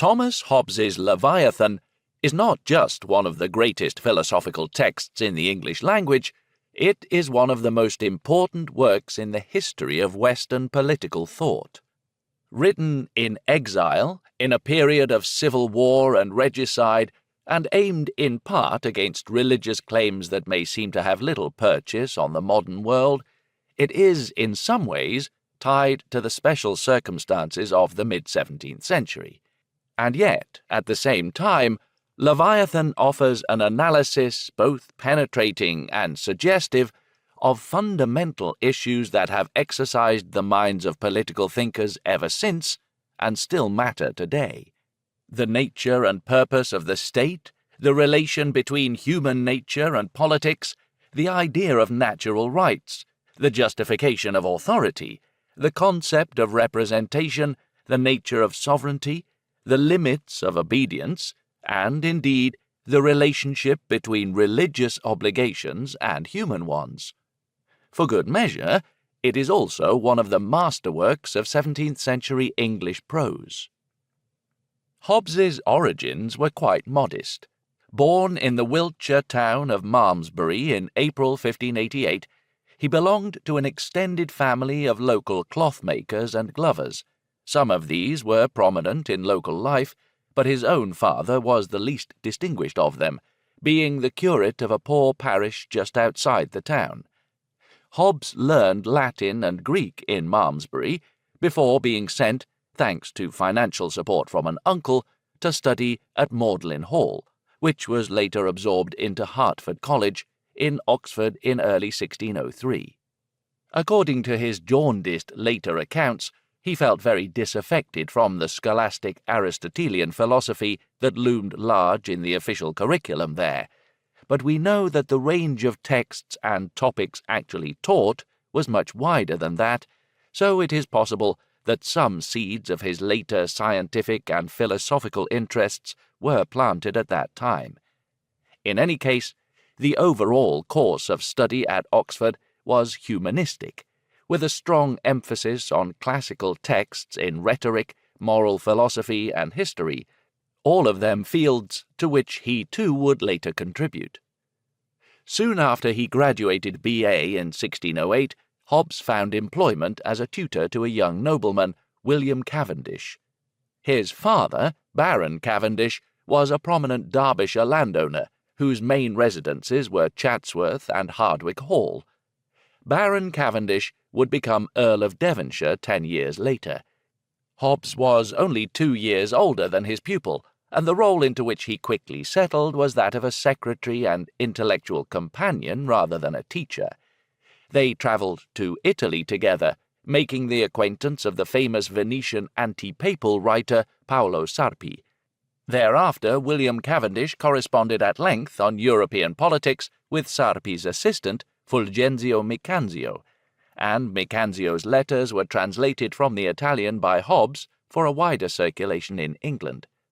Thomas Hobbes's Leviathan is not just one of the greatest philosophical texts in the English language, it is one of the most important works in the history of Western political thought. Written in exile, in a period of civil war and regicide, and aimed in part against religious claims that may seem to have little purchase on the modern world, it is, in some ways, tied to the special circumstances of the mid-17th century. And yet, at the same time, Leviathan offers an analysis both penetrating and suggestive of fundamental issues that have exercised the minds of political thinkers ever since and still matter today. The nature and purpose of the state, the relation between human nature and politics, the idea of natural rights, the justification of authority, the concept of representation, the nature of sovereignty, the limits of obedience, and, indeed, the relationship between religious obligations and human ones. For good measure, it is also one of the masterworks of 17th-century English prose. Hobbes's origins were quite modest. Born in the Wiltshire town of Malmesbury in April 1588, he belonged to an extended family of local clothmakers and glovers. Some of these were prominent in local life, but his own father was the least distinguished of them, being the curate of a poor parish just outside the town. Hobbes learned Latin and Greek in Malmesbury before being sent, thanks to financial support from an uncle, to study at Magdalen Hall, which was later absorbed into Hertford College in Oxford in early 1603. According to his jaundiced later accounts, he felt very disaffected from the scholastic Aristotelian philosophy that loomed large in the official curriculum there, but we know that the range of texts and topics actually taught was much wider than that, so it is possible that some seeds of his later scientific and philosophical interests were planted at that time. In any case, the overall course of study at Oxford was humanistic, with a strong emphasis on classical texts in rhetoric, moral philosophy, and history, all of them fields to which he too would later contribute. Soon after he graduated B.A. in 1608, Hobbes found employment as a tutor to a young nobleman, William Cavendish. His father, Baron Cavendish, was a prominent Derbyshire landowner, whose main residences were Chatsworth and Hardwicke Hall. Baron Cavendish would become Earl of Devonshire 10 years later. Hobbes was only 2 years older than his pupil, and the role into which he quickly settled was that of a secretary and intellectual companion rather than a teacher. They travelled to Italy together, making the acquaintance of the famous Venetian anti-papal writer Paolo Sarpi. Thereafter, William Cavendish corresponded at length on European politics with Sarpi's assistant, Fulgenzio Micanzio, and Micanzio's letters were translated from the Italian by Hobbes for a wider circulation in England.